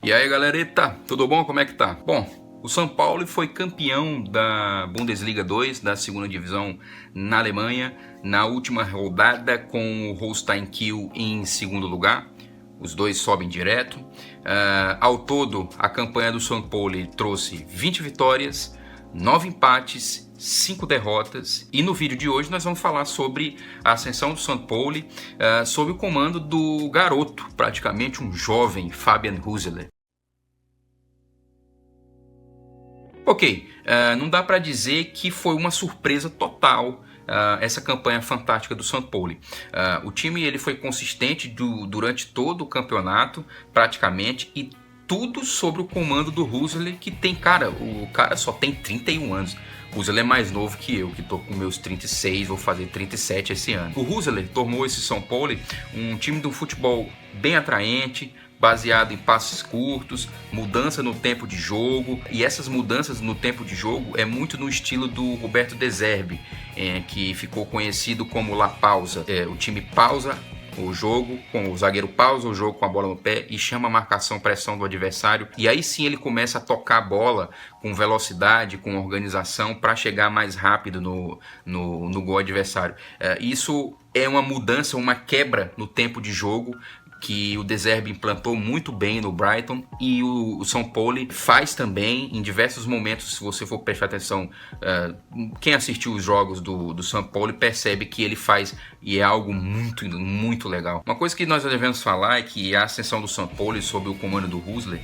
E aí, galerita, tudo bom? Como é que tá? Bom, o São Paulo foi campeão da Bundesliga 2, da segunda divisão na Alemanha, na última rodada com o Holstein Kiel em segundo lugar. Os dois sobem direto. Ao todo, a campanha do São Paulo trouxe 20 vitórias, 9 empates, 5 derrotas. E no vídeo de hoje nós vamos falar sobre a ascensão do São Paulo, sob o comando do garoto, praticamente um jovem Fabian Hüseler. Ok, não dá para dizer que foi uma surpresa total essa campanha fantástica do São Paulo. O time ele foi consistente durante todo o campeonato, praticamente, e tudo sobre o comando do Hüseler, que tem, o cara só tem 31 anos. O Hüseler é mais novo que eu, que tô com meus 36, vou fazer 37 esse ano. O Hüseler tornou esse São Paulo um time de um futebol bem atraente, baseado em passes curtos, mudança no tempo de jogo, e essas mudanças no tempo de jogo é muito no estilo do Roberto De Zerbi, que ficou conhecido como La Pausa. O time pausa o jogo, o zagueiro pausa o jogo com a bola no pé e chama a marcação, pressão do adversário, e aí sim ele começa a tocar a bola com velocidade, com organização, para chegar mais rápido no gol adversário. Isso é uma mudança, uma quebra no tempo de jogo, que o De Zerbi implantou muito bem no Brighton, e o São Paulo faz também em diversos momentos. Se você for prestar atenção, quem assistiu os jogos do São Paulo percebe que ele faz, e é algo muito, muito legal. Uma coisa que nós devemos falar é que a ascensão do São Paulo sob o comando do Hüseler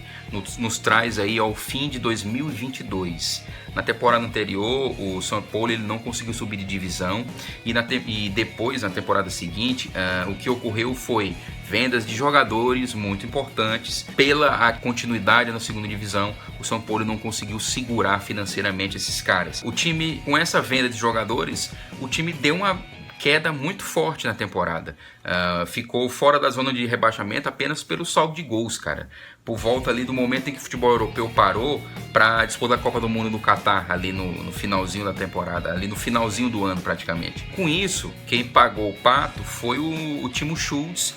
nos traz aí ao fim de 2022. Na temporada anterior, o São Paulo ele não conseguiu subir de divisão, e depois, na temporada seguinte, o que ocorreu foi vendas de jogadores muito importantes. Pela continuidade na segunda divisão, o São Paulo não conseguiu segurar financeiramente esses caras. O time, com essa venda de jogadores, o time deu uma queda muito forte na temporada. Ficou fora da zona de rebaixamento apenas pelo saldo de gols, cara. Por volta ali do momento em que o futebol europeu parou para disputar a Copa do Mundo no Catar, ali no finalzinho da temporada, ali no finalzinho do ano praticamente. Com isso, quem pagou o pato foi o Timo Schultz,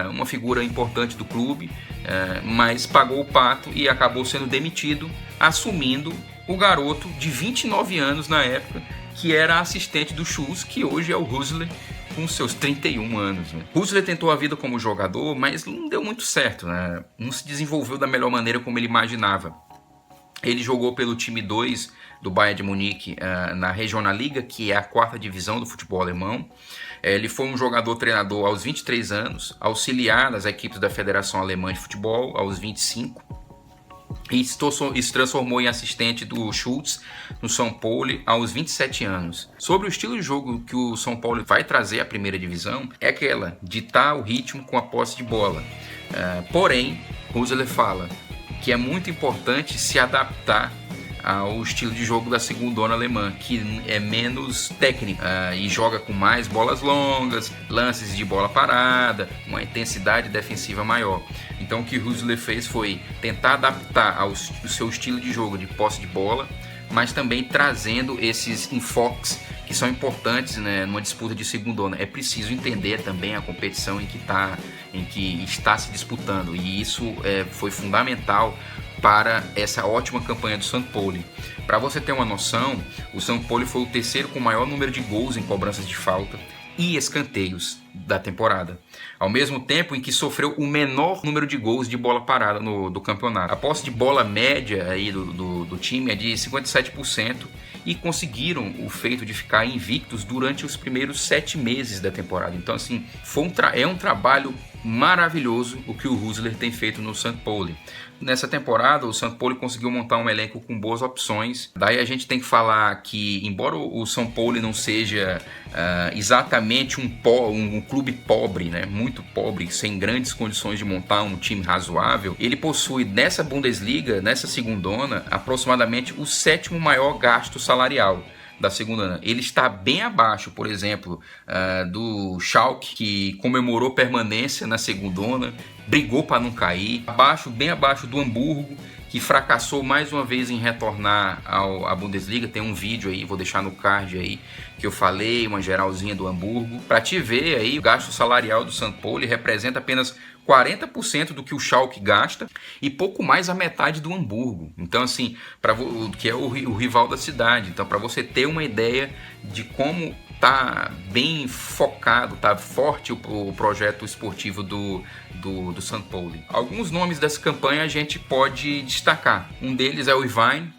uma figura importante do clube, mas pagou o pato e acabou sendo demitido, assumindo o garoto de 29 anos na época, que era assistente do Schultz, que hoje é o Hüseler, com seus 31 anos. Hüseler tentou a vida como jogador, mas não deu muito certo, né? Não se desenvolveu da melhor maneira como ele imaginava. Ele jogou pelo time 2 do Bayern de Munique na Regionalliga, que é a quarta divisão do futebol alemão. Ele foi um jogador-treinador aos 23 anos, auxiliar nas equipes da Federação Alemã de Futebol aos 25, e se transformou em assistente do Schultz no São Paulo aos 27 anos. Sobre o estilo de jogo que o São Paulo vai trazer à primeira divisão, é aquela, ditar o ritmo com a posse de bola. Porém, Hüseler fala que é muito importante se adaptar ao estilo de jogo da segundona alemã, que é menos técnica, e joga com mais bolas longas, lances de bola parada, uma intensidade defensiva maior. Então o que o Hüseler fez foi tentar adaptar ao seu estilo de jogo de posse de bola, mas também trazendo esses enfoques que são importantes, né, numa disputa de segundona. É preciso entender também a competição em que está se disputando, e isso foi fundamental para essa ótima campanha do São Paulo. Para você ter uma noção, o São Paulo foi o terceiro com o maior número de gols em cobranças de falta e escanteios da temporada, ao mesmo tempo em que sofreu o menor número de gols de bola parada do campeonato. A posse de bola média aí do time é de 57%, e conseguiram o feito de ficar invictos durante os primeiros 7 meses da temporada. Então, assim, é um trabalho maravilhoso o que o Hüseler tem feito no São Paulo. Nessa temporada, o São Paulo conseguiu montar um elenco com boas opções. Daí a gente tem que falar que, embora o São Paulo não seja exatamente um clube pobre, né, muito pobre, sem grandes condições de montar um time razoável, ele possui nessa Bundesliga, nessa segundona, aproximadamente o 7º maior gasto salarial da segunda. Ele está bem abaixo, por exemplo, do Schalke, que comemorou permanência na segundona, brigou para não cair, bem abaixo do Hamburgo, que fracassou mais uma vez em retornar à Bundesliga. Tem um vídeo aí, vou deixar no card aí, que eu falei, uma geralzinha do Hamburgo. Para te ver aí, o gasto salarial do São Paulo representa apenas 40% do que o Schalke gasta e pouco mais a metade do Hamburgo. Então, assim, que é o rival da cidade. Então, para você ter uma ideia de como tá bem focado, tá forte o projeto esportivo do St. Pauli. Alguns nomes dessa campanha a gente pode destacar. Um deles é o Irvine,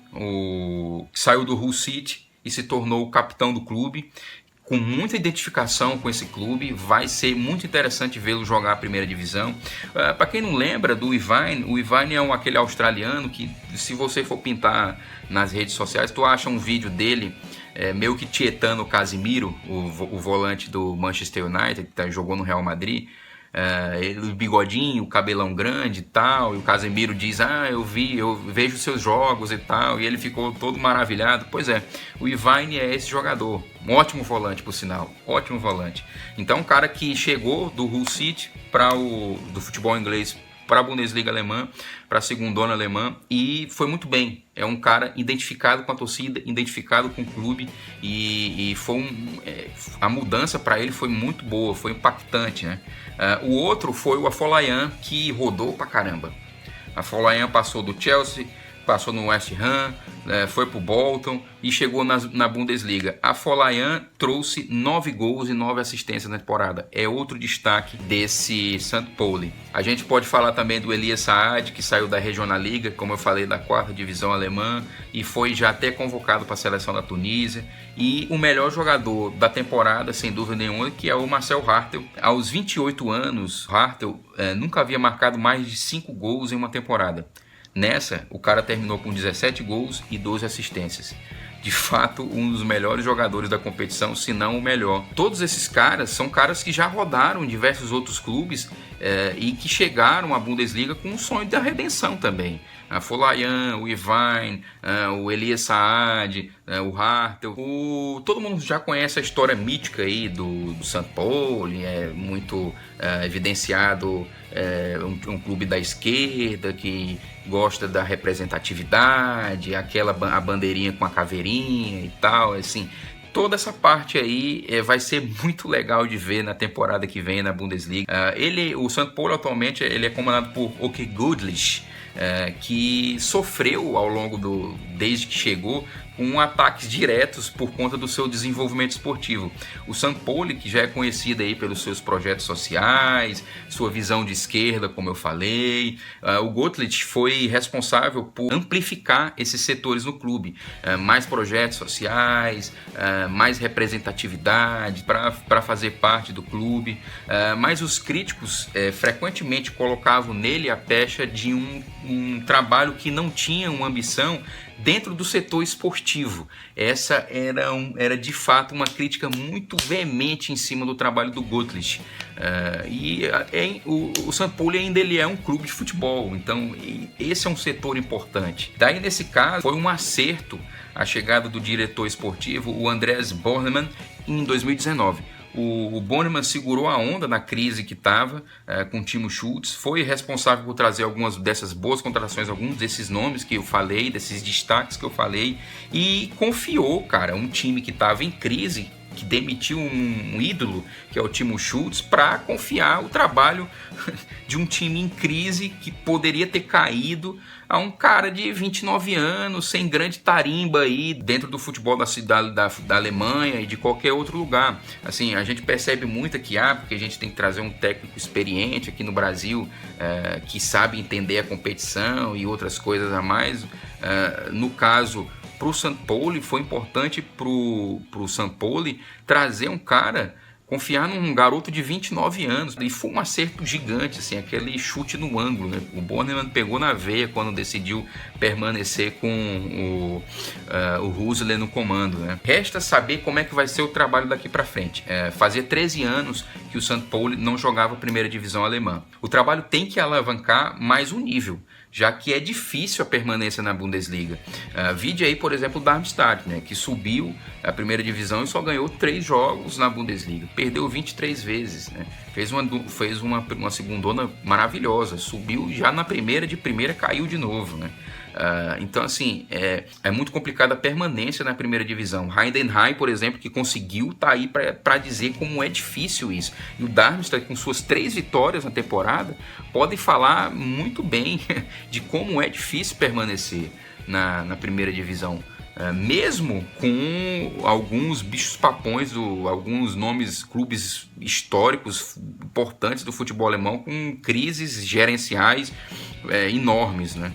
que saiu do Hull City e se tornou o capitão do clube, com muita identificação com esse clube. Vai ser muito interessante vê-lo jogar a primeira divisão. Para quem não lembra do Irvine, o Irvine é aquele australiano que, se você for pintar nas redes sociais, tu acha um vídeo dele meio que tietando o Casemiro, o volante do Manchester United, que jogou no Real Madrid. Ele, o bigodinho, o cabelão grande e tal, e o Casemiro diz, eu vejo seus jogos e tal, e ele ficou todo maravilhado. Pois é, o Irvine é esse jogador, um ótimo volante, por sinal, ótimo volante. Então, um cara que chegou do Hull City do futebol inglês para a Bundesliga alemã, para a segundona alemã, e foi muito bem. É um cara identificado com a torcida, identificado com o clube, e a mudança para ele foi muito boa, foi impactante, né? O outro foi o Afolayan, que rodou pra caramba. A Afolayan passou do Chelsea, passou no West Ham, foi pro Bolton e chegou na Bundesliga. A Afolayan trouxe 9 gols e 9 assistências na temporada. É outro destaque desse St. Pauli. A gente pode falar também do Elias Saad, que saiu da Regionalliga, como eu falei, da 4ª divisão alemã, e foi já até convocado para a seleção da Tunísia. E o melhor jogador da temporada, sem dúvida nenhuma, que é o Marcel Hartel. Aos 28 anos, Hartel nunca havia marcado mais de 5 gols em uma temporada. Nessa, o cara terminou com 17 gols e 12 assistências. De fato, um dos melhores jogadores da competição, se não o melhor. Todos esses caras são caras que já rodaram em diversos outros clubes e que chegaram à Bundesliga com um sonho da redenção também. A Afolayan, o Irvine, o Elias Saad, o Hartel. Todo mundo já conhece a história mítica aí do St. Pauli, é muito evidenciado, um clube da esquerda que gosta da representatividade, a bandeirinha com a caveirinha e tal, assim. Toda essa parte aí vai ser muito legal de ver na temporada que vem na Bundesliga. O St. Pauli atualmente ele é comandado por Åke Gudlisch, que sofreu ao longo desde que chegou com ataques diretos por conta do seu desenvolvimento esportivo. O St. Pauli, que já é conhecido aí pelos seus projetos sociais, sua visão de esquerda, como eu falei, o Gudlisch foi responsável por amplificar esses setores no clube, mais projetos sociais, mais representatividade para fazer parte do clube, mas os críticos frequentemente colocavam nele a pecha de um trabalho que não tinha uma ambição dentro do setor esportivo. Essa era de fato uma crítica muito veemente em cima do trabalho do Gudlisch. O St. Pauli ainda ele é um clube de futebol, então esse é um setor importante. Daí, nesse caso, foi um acerto a chegada do diretor esportivo, o Andreas Bornemann, em 2019. O Bornemann segurou a onda na crise que estava com o Timo Schultz, foi responsável por trazer algumas dessas boas contratações, alguns desses nomes que eu falei, desses destaques que eu falei, e confiou, cara, um time que estava em crise, que demitiu um ídolo, que é o Timo Schultz, para confiar o trabalho de um time em crise que poderia ter caído a um cara de 29 anos, sem grande tarimba aí dentro do futebol da Alemanha e de qualquer outro lugar. Assim, a gente percebe muito aqui, porque a gente tem que trazer um técnico experiente aqui no Brasil, que sabe entender a competição e outras coisas a mais. No caso, para o St. Pauli, foi importante para o St. Pauli trazer um cara, confiar num garoto de 29 anos. E foi um acerto gigante, assim, aquele chute no ângulo, né? O Bornemann pegou na veia quando decidiu permanecer com o Rüsler no comando, né? Resta saber como é que vai ser o trabalho daqui para frente. Fazia 13 anos que o St. Pauli não jogava a primeira divisão alemã. O trabalho tem que alavancar mais um nível, já que é difícil a permanência na Bundesliga. Vide aí, por exemplo, o Darmstadt, né, que subiu a primeira divisão e só ganhou 3 jogos na Bundesliga. perdeu 23 vezes, né? Fez uma segundona maravilhosa, subiu já na primeira, de primeira caiu de novo, né? Então, assim, é muito complicada a permanência na primeira divisão. Heidenheim, por exemplo, que conseguiu, tá aí para dizer como é difícil isso. E o Darmstadt, com suas 3 vitórias na temporada, pode falar muito bem de como é difícil permanecer na primeira divisão. Mesmo com alguns bichos papões, alguns nomes, clubes históricos importantes do futebol alemão com crises gerenciais enormes, né?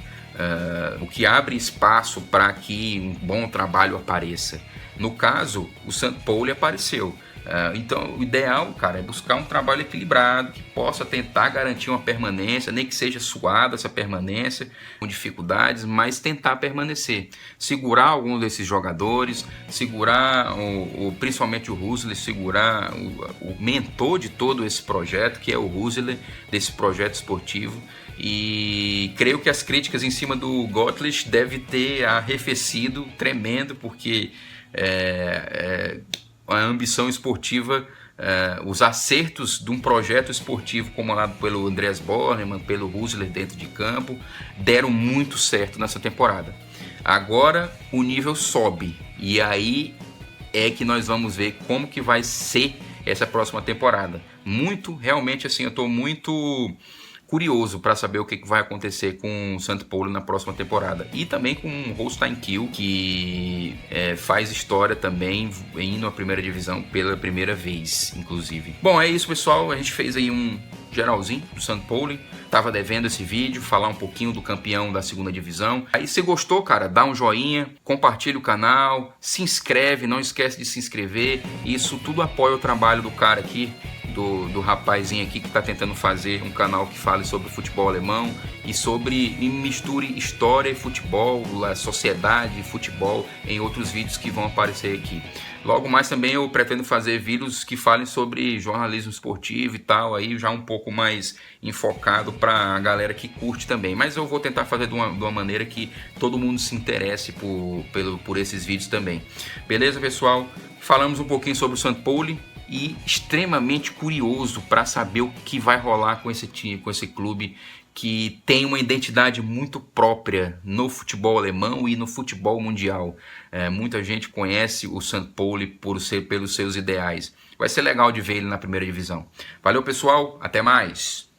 O que abre espaço para que um bom trabalho apareça. No caso, o St. Pauli apareceu. Então, o ideal, cara, é buscar um trabalho equilibrado que possa tentar garantir uma permanência, nem que seja suada essa permanência, com dificuldades, mas tentar permanecer. Segurar algum desses jogadores, segurar principalmente o Rüsler, segurar o mentor de todo esse projeto, que é o Rüsler, desse projeto esportivo. E creio que as críticas em cima do Gottlieb devem ter arrefecido tremendo, porque a ambição esportiva, os acertos de um projeto esportivo comandado pelo Andreas Bornemann, pelo Rüsler dentro de campo, deram muito certo nessa temporada. Agora o nível sobe e aí é que nós vamos ver como que vai ser essa próxima temporada. Realmente assim, eu estou muito curioso para saber o que vai acontecer com o St. Pauli na próxima temporada. E também com o Holstein Kiel, que faz história também, indo à primeira divisão pela primeira vez, inclusive. Bom, é isso, pessoal. A gente fez aí um geralzinho do St. Pauli. Tava devendo esse vídeo, falar um pouquinho do campeão da segunda divisão. Aí, se gostou, cara, dá um joinha, compartilha o canal, se inscreve, não esquece de se inscrever. Isso tudo apoia o trabalho do cara aqui, do rapazinho aqui que está tentando fazer um canal que fale sobre futebol alemão e misture história e futebol, a sociedade e futebol em outros vídeos que vão aparecer aqui. Logo mais também eu pretendo fazer vídeos que falem sobre jornalismo esportivo e tal, aí já um pouco mais enfocado para a galera que curte também. Mas eu vou tentar fazer de uma maneira que todo mundo se interesse por esses vídeos também. Beleza, pessoal? Falamos um pouquinho sobre o St. Pauli e extremamente curioso para saber o que vai rolar com esse time, com esse clube que tem uma identidade muito própria no futebol alemão e no futebol mundial. Muita gente conhece o St. Pauli pelos seus ideais. Vai ser legal de ver ele na primeira divisão. Valeu, pessoal, até mais!